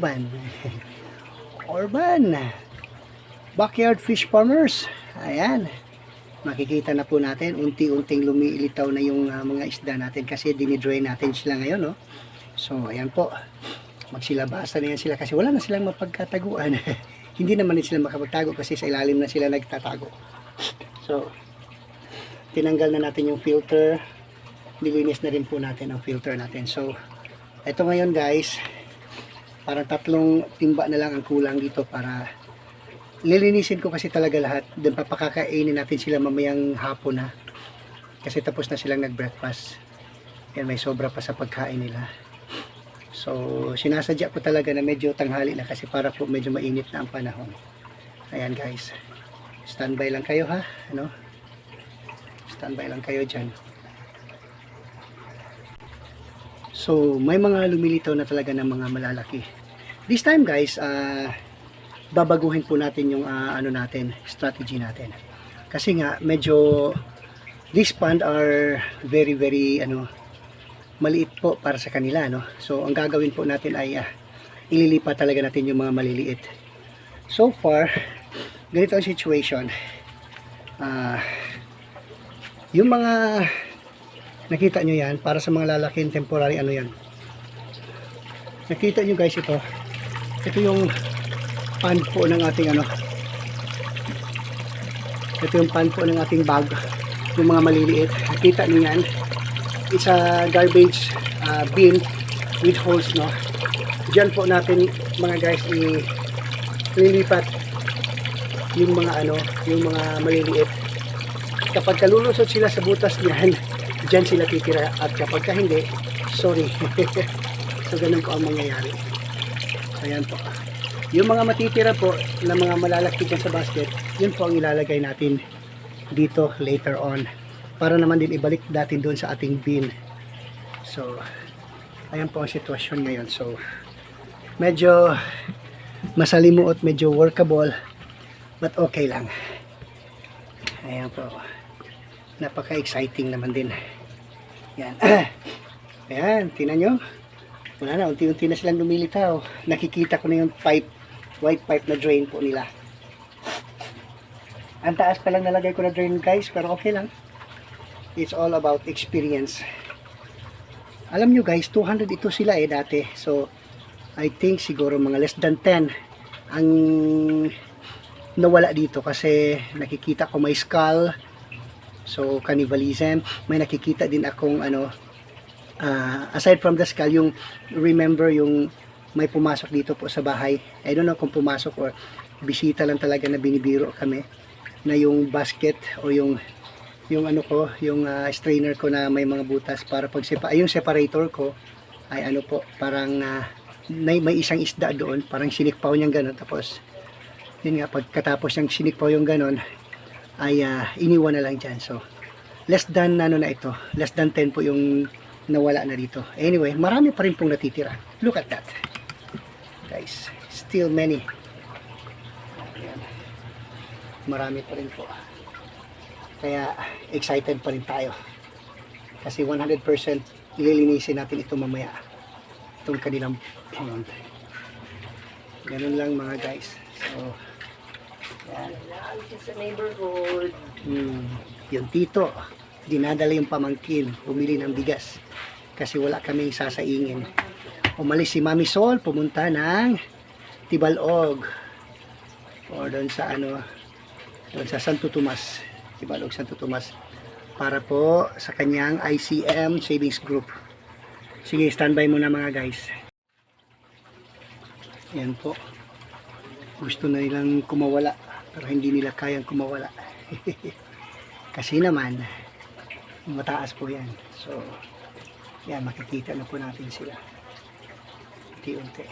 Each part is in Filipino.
Orban. Orban. Backyard fish farmers. Ayan. Makikita na po natin, unti-unting lumilitaw na yung mga isda natin kasi dinidry natin sila ngayon, no? So, ayan po. Magsilabasa na yan sila kasi wala na silang mapagkataguan. Hindi naman din sila makapagtago kasi sa ilalim na sila nagtatago. So, tinanggal na natin yung filter. Nilinis na rin po natin ang filter natin. So, ito ngayon guys, parang 3 timba na lang ang kulang dito para lilinisin ko kasi talaga lahat. Then papakakainin natin sila mamayang hapon na. Kasi tapos na silang nag-breakfast. Yan, may sobra pa sa pagkain nila. So, sinasadya ko talaga na medyo tanghali na kasi para po medyo mainit na ang panahon. Ayan guys. Standby lang kayo ha. Ano? Standby lang kayo dyan. So, may mga lumilitaw na talaga ng mga malalaki. This time guys, babaguhin po natin yung strategy natin. Kasi nga medyo these pond are very maliit po para sa kanila, no. So ang gagawin po natin ay ililipat talaga natin yung mga maliliit. So far ganito ang situation. Yung mga nakita nyo yan para sa mga lalaking temporary yan. Nakita nyo guys ito. Ito yung pan po ng ating ito yung pan po ng ating bag, yung mga maliliit. Nakita niyo yan, it's a garbage bin with holes, no. Diyan po natin mga guys ililipat yung mga yung mga maliliit. Kapag kalulusot sila sa butas niyan, diyan sila titira, at kapag hindi, sorry. So ganun po ang mangyayari. Ayan po. Yung mga matitira po na mga malalaki dyan sa basket, yun po ang ilalagay natin dito later on. Para naman din ibalik natin doon sa ating bin. So, ayan po ang sitwasyon ngayon. So, medyo masalimuot, medyo workable, but okay lang. Ayan po. Napaka-exciting naman din. Yan. Ayan, tingnan nyo. Wala na, unti-unti na silang lumilitaw. Nakikita ko na yung white pipe na drain po nila. Ang taas pa lang nalagay ko na drain guys, pero okay lang. It's all about experience. Alam nyo guys, 200 ito sila dati. So, I think siguro mga less than 10 ang nawala dito kasi nakikita ko may skull. So, cannibalism. May nakikita din akong aside from the skull, yung remember yung may pumasok dito po sa bahay. I don't know kung pumasok or bisita lang talaga na binibiro kami, na yung basket o yung strainer ko na may mga butas para pag yung separator ko ay parang may isang isda doon, parang sinikpaw niyang gano'n, tapos yun nga, pagkatapos niyang sinikpaw yung gano'n ay iniwan na lang dyan. So less than ito, less than 10 po yung nawala na dito. Anyway, marami pa rin pong natitira. Look at that guys, still many. Ayan. Marami pa rin po, kaya excited pa rin tayo kasi 100% ililinisin natin ito mamaya, itong kanilang pond. Ganun lang mga guys. So yan, sa neighborhood. Yung tito dinadala yung pamangkin bumili ng bigas kasi wala kaming sasaingin. Umalis si Mami Sol, pumunta ng Tibalog or doon sa doon sa Santo Tomas, Tibalog, Santo Tomas, para po sa kanyang ICM Savings Group. Sige, standby muna mga guys. Yan po, gusto na nilang kumawala pero hindi nila kayang kumawala. Kasi naman mataas po yan. So yan, makikita na po natin sila unti-unti.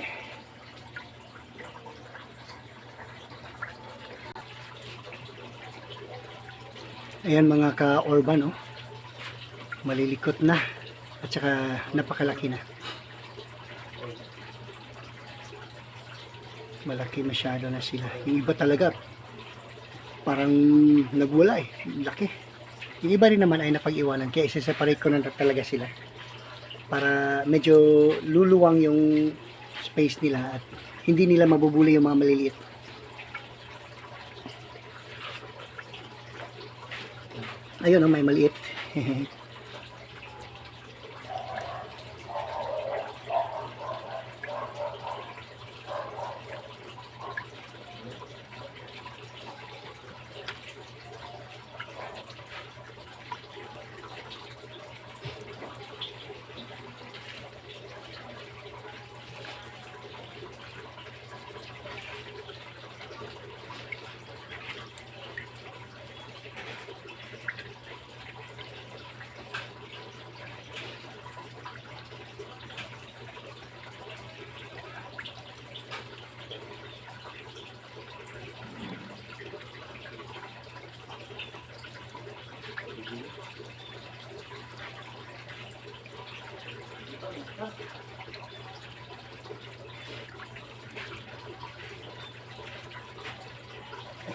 Ayan mga ka-Orban, malilikot na at saka napakalaki na. Malaki masyado na sila. Yung iba talaga parang nagwala laki. Yung iba rin naman ay napag-iwanan, kaya isa-separate ko na talaga sila para medyo luluwang yung space nila at hindi nila mabubuli yung mga maliliit. Ayun, oh, may maliit.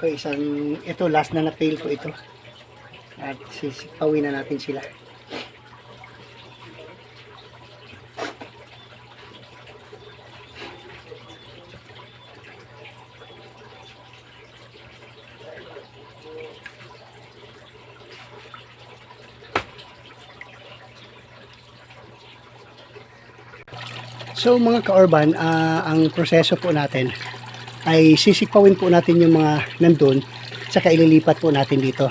Okay, ito last na na-fail ko ito. At sisipawin na natin sila. So mga ka-urban, ang proseso po natin ay sisikpawin po natin yung mga nandun, saka ililipat po natin dito.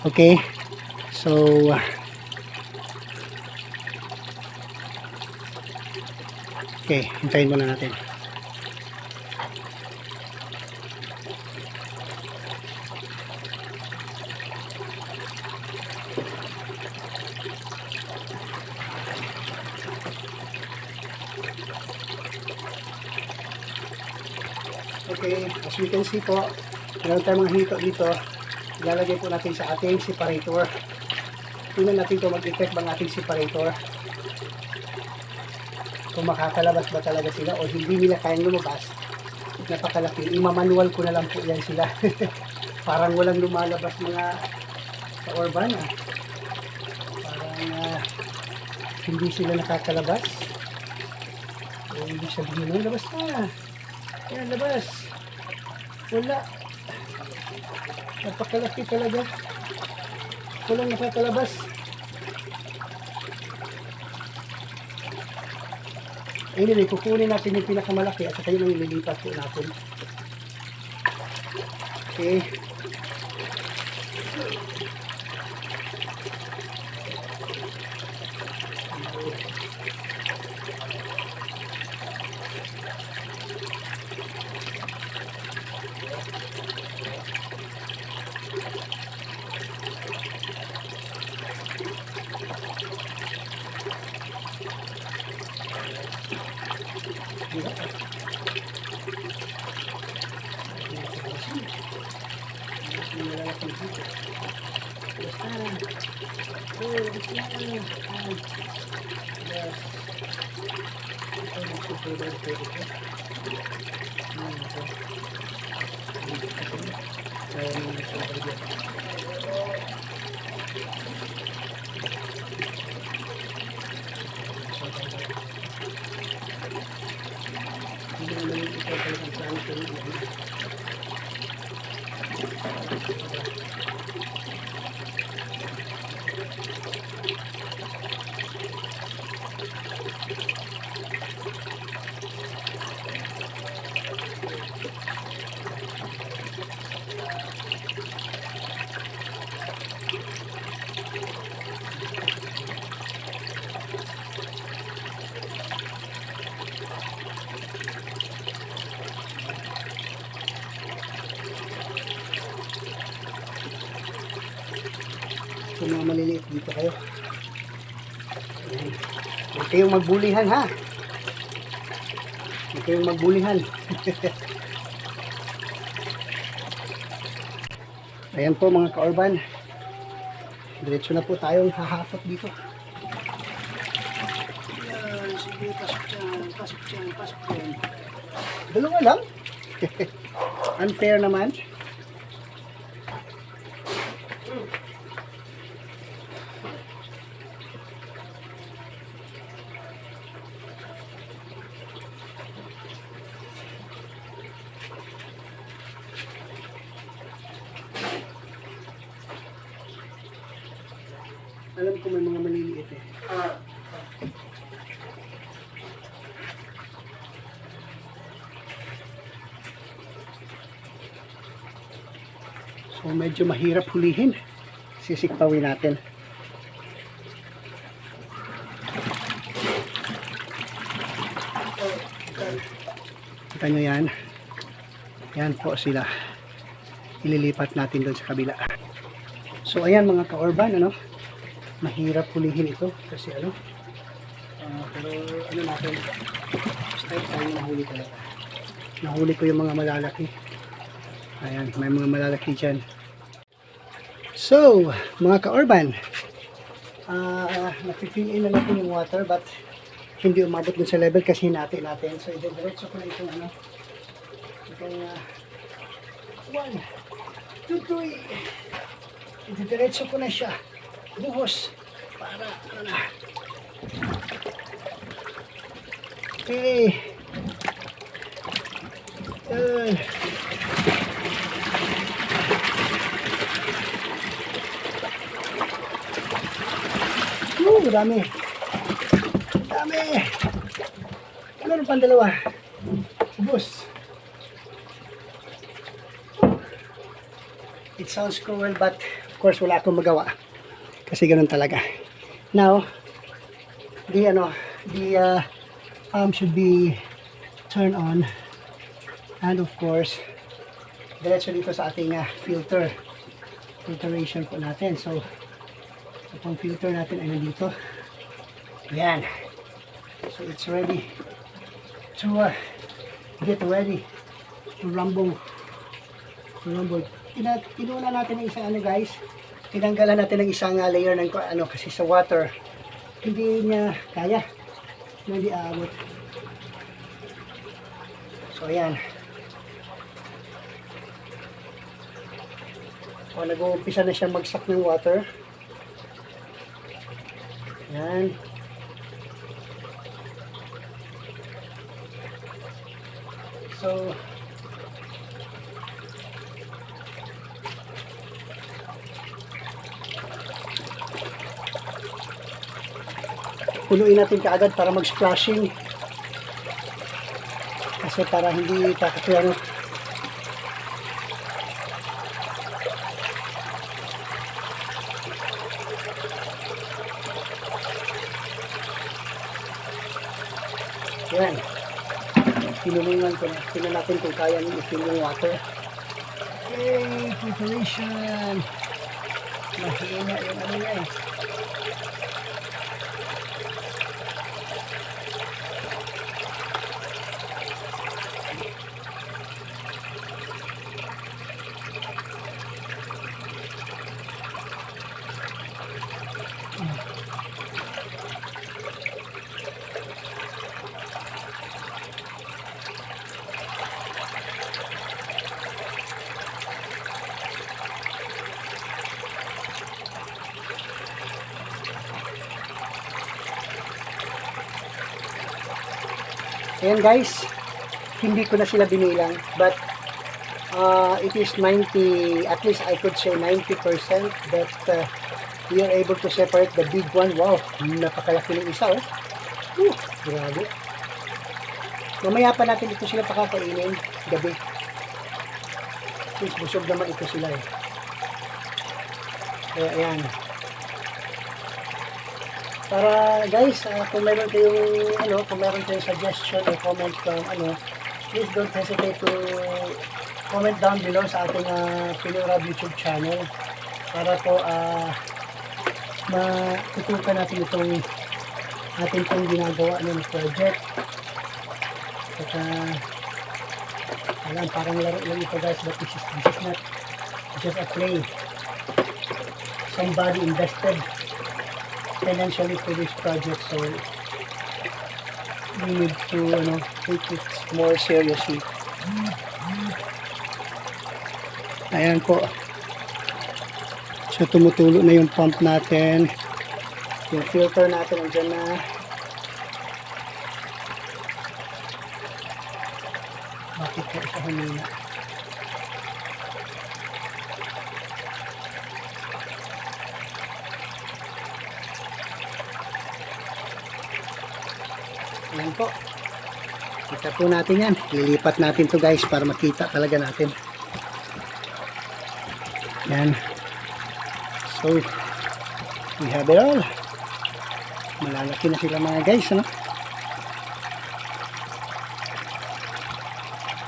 Okay? So, okay, hintayin muna natin. Okay, as we can see po, meron tayong mga hito dito. Ilalagay po natin sa ating separator. Tingnan natin kung mag-effect bang ating separator. Kung makakalabas ba talaga sila o hindi nila kayang lumabas. Napakalaki. Imamanual ko na lang po yan sila. Parang walang lumalabas mga ka-urban. Parang hindi sila nakakalabas. Hindi sabihin nun, labas na. Yan, labas. Wala. Napakalaki talaga. Walang nakakalabas. Anyway, kukunin natin yung pinakamalaki at saka yung ililipat po natin. Okay. Kung mga maliliit dito kayo. Huwag kayong magbulihan ha. Huwag kayong magbulihan. Ayan po mga ka-urban. Diretso na po tayong hahakot dito. Ayan, sige, pasok dyan, pasok dyan, pasok dyan. Dalawa lang. Unfair naman. Alam ko may mga maliliit eh. So medyo mahirap hulihin. Sisikpawin natin. Kita nyo yan. Yan po sila. Ililipat natin doon sa kabila. So ayan mga ka-urban, ano? Mahirap hulihin ito kasi ano, pero ano natin, start tayo nahuli talaga. Nahuli ko yung mga malalaki. Ayan, may mga malalaki dyan. So mga ka-urban, napifill in na natin yung water but hindi umabot dun sa level kasi hinati natin. So i-diretso ko na itong ano, itong 1, 2, 3. I-diretso ko na siya. Buhos para ano na. Okay. Dami. Dami. Meron pang dalawa. Buhos. It sounds cruel but of course wala akong magawa. Kasi ganun talaga. Now, the pump should be turned on. And of course, diretso dito sa ating filtration po natin. So, itong filter natin ay nandito. Ayan. So, it's ready to get ready to rumble. Inuna natin ng isang ano guys. Tinanggalan natin ng isang layer ng ano kasi sa water hindi niya kaya, hindi aabot. So ayan, nag-uumpisa na siya magsak ng water. Ayan. So punuin natin kaagad para mag-splashing kasi para hindi takot ano. Yan, pinulungan ko na. Tingnan natin kung kaya nyo i-fill yung water. Okay, preparation. Mahina yung ano niya eh. Ayan guys, hindi ko na sila binilang but it is 90, at least I could say 90% that we are able to separate the big one. Wow, napakalaki ng isa oh. Grabe. Mamaya pa natin ito sila pakakainin gabi. Since busog naman ito sila eh. Kaya ayan. Para guys, kung meron kayong kung meron kayong suggestion or comment from please don't hesitate to comment down below sa ating Pinurab YouTube channel para po matutukan natin itong ating pong ginagawa ng project. At alam, parang laro lang ito guys, but this is not just a play. Somebody invested financially for this project, so we need to take it more seriously. Ayan po, so tumutulo na yung pump natin, yung filter natin andyan na. Bakit po siya humina? po. Kita po natin yan. Lilipat natin to guys para makita talaga natin. Yan. So, we have it all. Malalaki na sila mga guys, ano?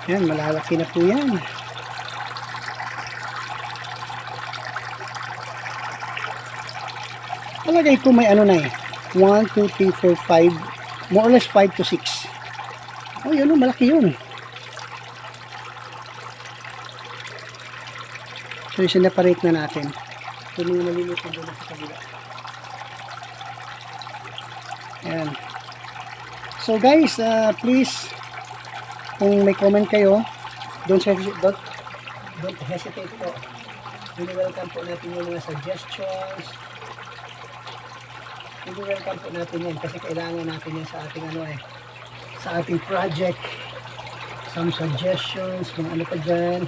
Yan, malalaki na po yan. Palagay ko may ano na eh. 1, 2, 3, 4, 5. More or less 5 to 6. Oh, yun o, malaki yun. So, sineparate na natin. Ito yung nalilipat doon sa kabila. Ayan. So, guys, please, kung may comment kayo, don't hesitate po. Welcome po natin yung mga suggestions. Welcome po natin yan kasi kailangan natin yan sa ating sa ating project. Some suggestions, kung ano pa dyan.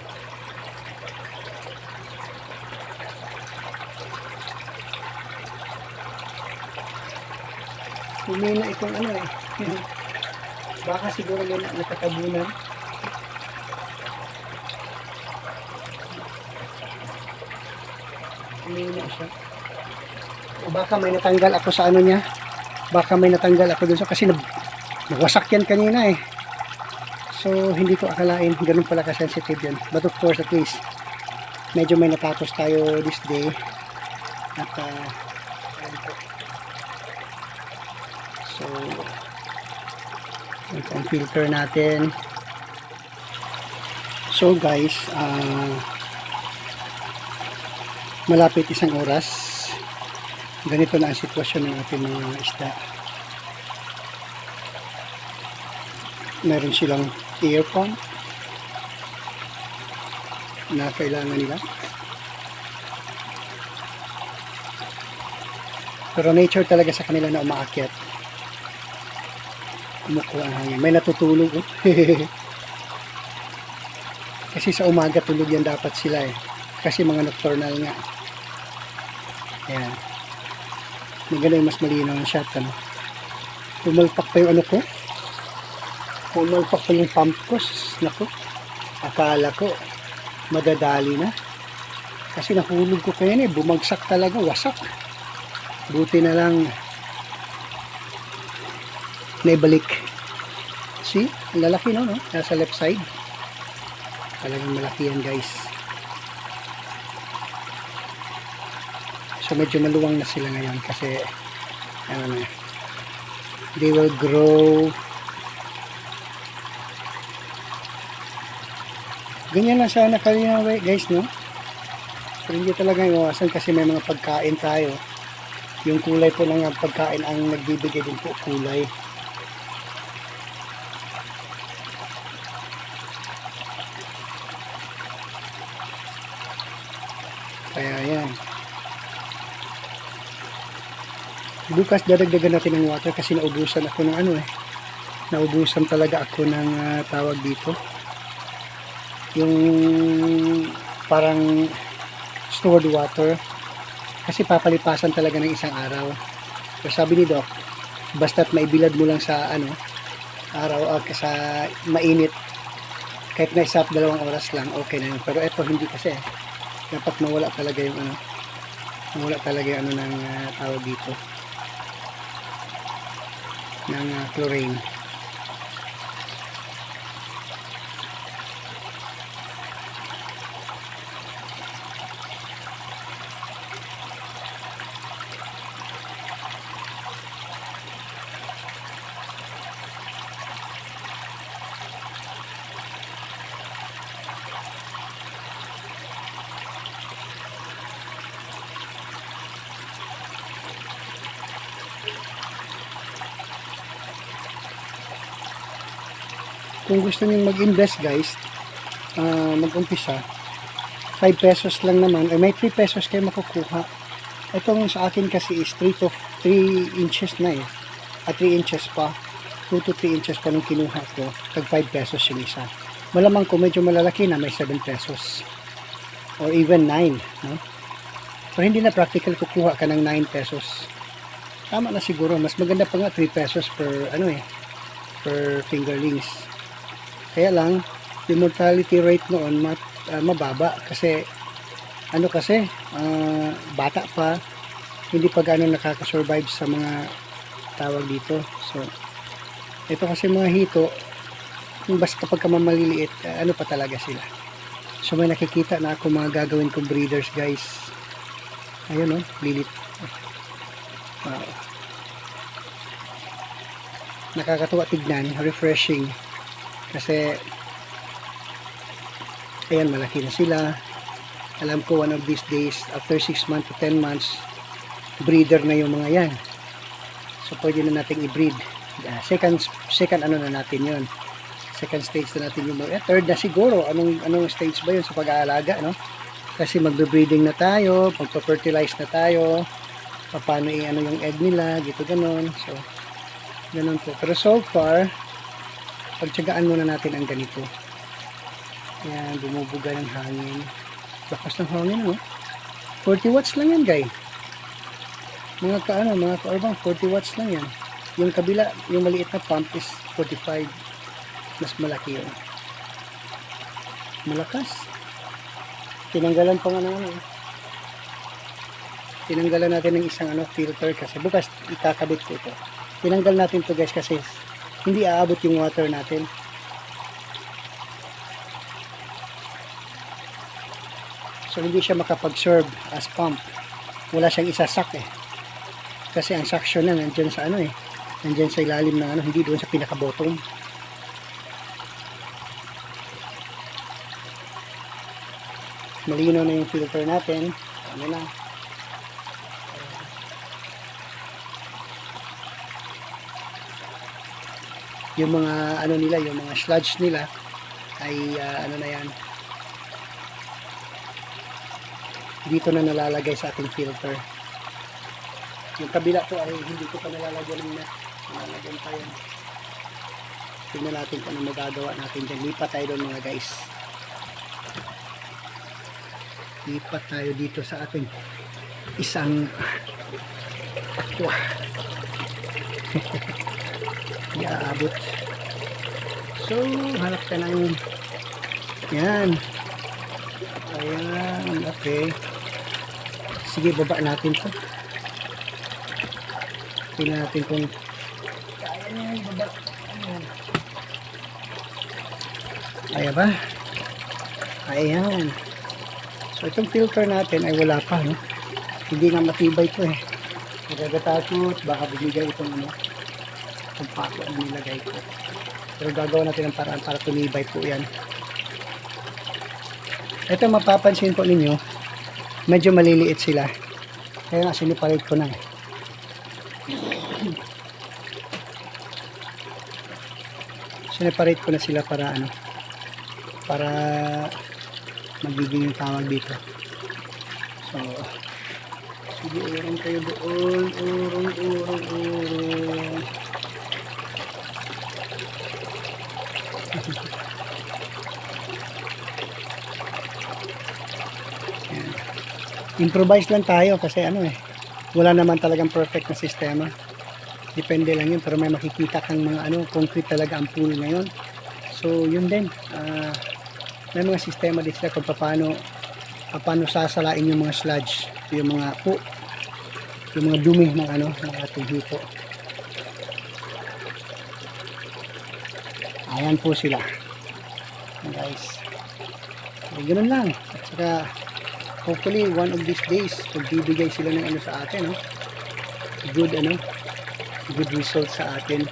Humina itong baka siguro may nakatabunan. Humina siya. O baka may natanggal ako sa ano niya. Baka may natanggal ako dun sa kasi nagwasak yan kanina eh. So hindi ko akalain ganun pala ka-sensitive yan. But of course at least medyo may natapos tayo this day. At so ito ang filter natin. So guys, malapit isang oras. Ganito na ang sitwasyon ng ating mga isda. Meron silang air pump na kailangan nila. Pero nature talaga sa kanila na umaakyat. Kumukuha ang hangin. May natutulog. Kasi sa umaga tulog yan dapat sila eh. Kasi mga nocturnal nga. Ayan. Maganda yung mas malinaw ang shot. Pumalpak pa yung ano ko. Pumalpak pa yung pump ko. Naku. Akala ko madadali na. Kasi nahulog ko kayo eh. Bumagsak talaga. Wasak. Buti na lang naibalik. See? Ang lalaki no? Nasa left side. Talagang malaki yan guys. So medyo maluwang na sila ngayon kasi ano na, they will grow. Ganyan na sana kanina guys no. Pero hindi talaga iwasan kasi may mga pagkain tayo. Yung kulay po ng pagkain ang nagbibigay din po kulay. Kaya yan. Bukas dadagdagan natin ng water kasi naubusan ako ng naubusan talaga ako ng tawag dito. Yung parang stored water. Kasi papalipasan talaga ng isang araw. So sabi ni Doc, basta't maibilad mo lang sa araw sa mainit. Kahit na 1-2 oras lang, okay na yun. Pero ito hindi kasi dapat mawala talaga yung mawala talaga yung ng tawag dito. Ng chlorine. Kung gusto niyo mag-invest guys, mag-umpisa, 5 pesos lang naman, ay may 3 pesos kayo makukuha. Itong sa akin kasi is 3 inches na eh. At 3 inches pa. 2 to 3 inches pa nung kinuha ko. Tag 5 pesos yung isa. Malamang ko medyo malalaki na may 7 pesos. Or even 9. No? Pero hindi na practical kukuha ka ng 9 pesos. Tama na siguro. Mas maganda pa nga 3 pesos per per fingerlings. Kaya lang, yung mortality rate noon mababa kasi bata pa, hindi pa gano'ng nakakasurvive sa mga tawag dito. So ito kasi mga hito, basta kapag maliliit, pa talaga sila. So may nakikita na ako mga gagawin kong breeders, guys. Ayun, oh, lilit. Wow. Nakakatuwa tignan, refreshing. Kasi ayan, malaki na sila. Alam ko one of these days, after 6 months to 10 months, breeder na yung mga yan. So pwede na nating i-breed. Second ano na natin yon. Second stage na natin yung mga, third na siguro. Anong stage ba yun sa pag-aalaga, no? Kasi magbe-breeding na tayo, magpa-fertilize na tayo, paano yung egg nila, dito ganon. So ganon po. Pero so far, pagtsagaan muna natin ang ganito. Yan, bumubuga ng hangin. Lakas ng hangin, no? 40 watts lang yan, guys. Mga ka-orbang, 40 watts lang yan. Yung kabila, yung maliit na pump is 45. Mas malaki yun. Malakas. Tinanggalan pa nga naman. Tinanggalan natin ng isang filter kasi bukas ikakabit ko ito. Tinanggal natin to, guys, kasi hindi aabot yung water natin. So hindi siya makapag-serve as pump. Wala siyang isasak eh. Kasi ang suction na nandiyan sa nandiyan sa ilalim ng hindi doon sa pinaka-bottom. Malino na yung filter natin. Na. Yung mga yung mga sludge nila ay na yan. Dito na nalalagay sa ating filter. Yung kabila po ay hindi ko pa nalalagyan ng net. Nalalagyan pa yan. Tingnan natin kung ano magagawa natin dyan. Lipat tayo doon, mga guys. Lipat tayo dito sa ating isang aqua. Hindi aabot. So, hanap ka ng yan. Ayan, okay. Sige, baba natin to. Tingnan natin kung kaya niya yung baba. Ayan. Kaya ba? Ayan. So, itong filter natin ay wala pa, no? Hindi nga matibay ito eh. Nagagatakot, baka bumigay itong itong pako na nilagay ko. Pero gagawa natin ang paraan para tumibay po yan. Ito, mapapansin po ninyo, medyo maliliit sila. Kaya nga, sinipalit ko na. Sinipalit ko na sila para para magiging yung tawag dito. So, sige, urong kayo doon. Urong. Improvise lang tayo kasi wala naman talagang perfect na sistema. Depende lang yun, pero may makikita kang mga concrete talaga ang pool ngayon. So yun din, may mga sistema din sila kung paano sasalain yung mga sludge, yung mga yung mga dumi ng ng ating hito. Ayan po sila, guys. So, ganun lang. At saka hopefully one of these days magbibigay sila ng sa atin, good result sa atin.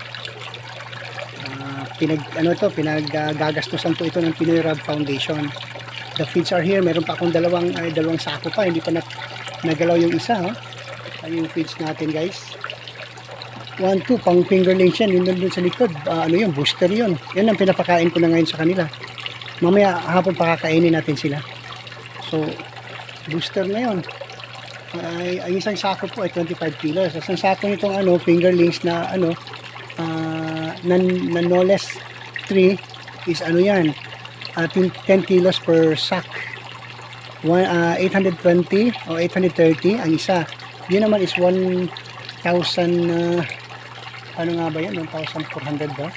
Pinagagastusan po ito ng Pinoy Rab Foundation. The feeds are here. Meron pa akong dalawang sako pa, hindi pa nagalaw yung isa, Ay, yung feeds natin, guys. 1, 2 pang fingerlings yan. Yun doon sa likod, yun, booster yun. Yan ang pinapakain ko na ngayon sa kanila. Mamaya hapon pakakainin natin sila. So booster na yun. Ang isang sako po ay 25 kilos. Isang sako nitong fingerlings na no less 3 is yan, 10 kilos per sack. 820 o 830 ang isa. Yun naman is 1,000 ano nga ba yan? 1,400 ba?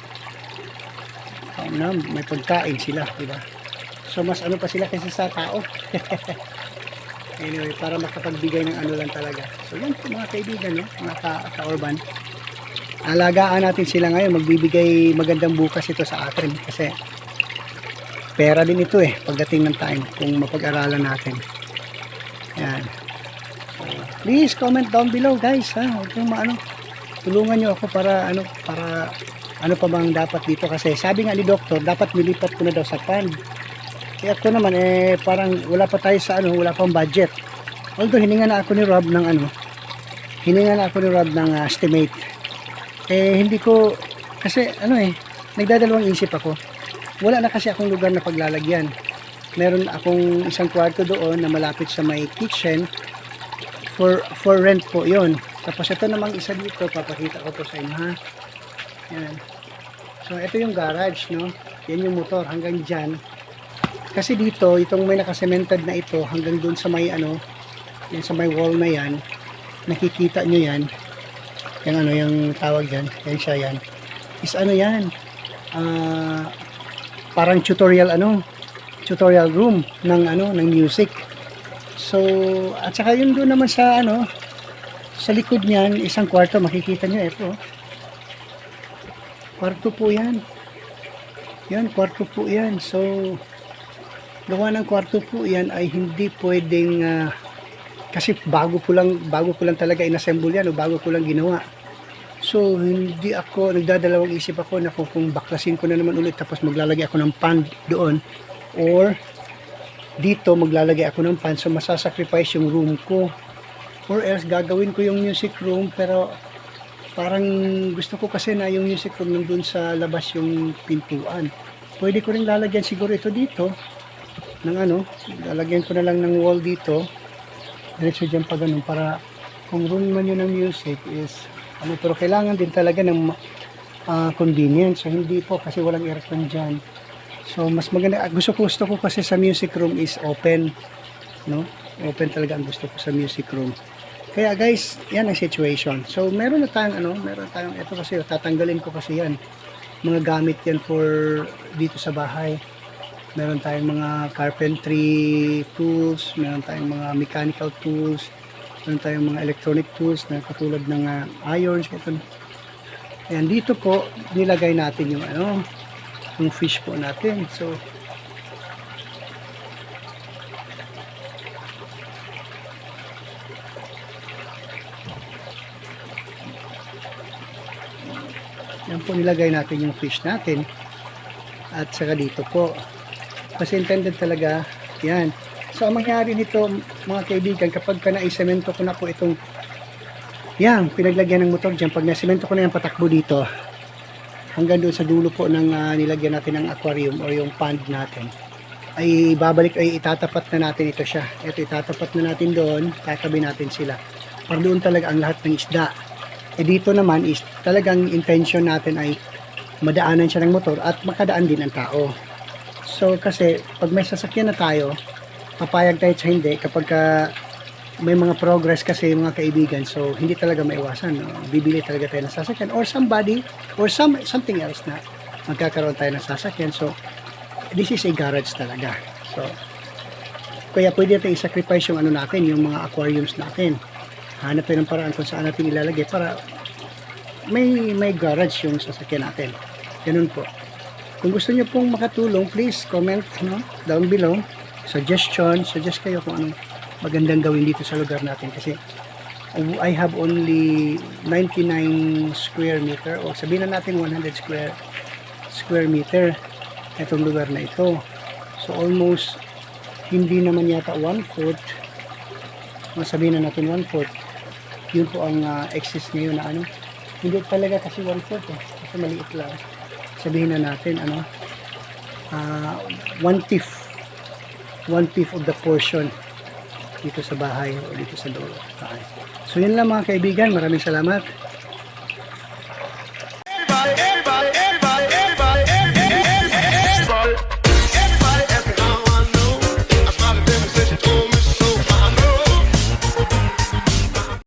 na may pagkain sila, di ba? So mas ano pa sila kaysa sa tao. Anyway, para makapagbigay ng ano lang talaga. So yan po mga kaibigan, no? Mga ka-urban. Alagaan natin sila ngayon, magbibigay magandang bukas ito sa atin kasi pera din ito pagdating ng time kung mapag-aralan natin. Yan. So, please comment down below guys, ha. Huwag kayong tulungan nyo ako para ano pa bang dapat dito kasi sabi nga ni doktor dapat nilipat ko na daw sa fund. Kaya ako naman parang wala pa tayo sa wala pang budget. Although hininga na ako ni Rob ng estimate. Hindi ko kasi nagdadalawang isip ako. Wala na kasi akong lugar na paglalagyan. Meron akong isang kwarto doon na malapit sa may kitchen for rent po 'yon. Tapos ito namang isa dito, papakita ko po sa inyo, ha. Yan. So ito yung garage, no. Yan yung motor hanggang diyan. Kasi dito, itong may nakasemented na ito hanggang doon sa may yan sa may wall na yan. Nakikita nyo yan. Yung yung tawag diyan. Yan siya yan. Is yan? Parang tutorial room ng music. So at saka yun doon naman sa sa likod niyan, isang kwarto, makikita nyo ito. Kwarto po yan. Yan, kwarto po yan. So gawa ng kwarto po yan ay hindi pwedeng kasi bago ko lang talaga inassemble yan o bago ko lang ginawa. So hindi ako nagdadalawang isip ako na kung baklasin ko na naman ulit tapos maglalagay ako ng pan doon or dito maglalagay ako ng pan, so masasacrifice yung room ko or else gagawin ko yung music room pero parang gusto ko kasi na yung music room nandun sa labas yung pintuan. Pwede ko rin lalagyan siguro ito dito ng lalagyan ko na lang ng wall dito diretso dyan pa ganun para kung room man yun ng music is pero kailangan din talaga ng convenience. So hindi po kasi walang aircon dyan. So mas maganda, gusto ko kasi sa music room is open, no? Open talaga ang gusto ko sa music room. Kaya guys, yan ang situation. So meron tayong ito kasi tatanggalin ko kasi yan. Mga gamit yan for dito sa bahay. Meron tayong mga carpentry tools, meron tayong mga mechanical tools, meron tayong mga electronic tools na katulad ng irons. Ayan, dito po nilagay natin yung yung fish po natin. So yan po nilagay natin yung fish natin at saka dito po kasi intended talaga yan. So ang mangyari nito mga kaibigan, kapag naisemento ko na po itong pinaglagyan ng motor dyan, pag nasemento ko na yan patakbo dito hanggang doon sa dulo po ng nilagyan natin ng aquarium o yung pond natin ay itatapat na natin ito siya. Ito itatapat na natin doon, tatabi natin sila para doon talaga ang lahat ng isda. Dito naman is talagang intention natin ay madaanan siya ng motor at makadaan din ang tao. So kasi pag may sasakyan na tayo, papayag tayo sa hindi kapag may mga progress kasi mga kaibigan, so hindi talaga maiwasan, no? Bibili talaga tayo ng sasakyan or somebody or something else na magkakaroon tayo ng sasakyan. So this is a garage talaga. So kaya pwede natin i-sacrifice yung natin, yung mga aquariums natin. Hanap tayo ng paraan kung saan natin ilalagay para may garage yung sasakyan natin. Ganun po. Kung gusto niyo pong makatulong, please comment down below. Suggest kayo kung anong magandang gawin dito sa lugar natin kasi I have only 99 square meter o sabihin na natin 100 square meter itong lugar na ito. So almost hindi naman yata 1/4, sabihin na natin 1/4. Yun po ang excess ngayon na hindi talaga kasi 1/4 kasi maliit lang. Sabihin na natin 1/5 of the portion dito sa bahay o dito sa loob. So yun lang mga kaibigan, maraming salamat.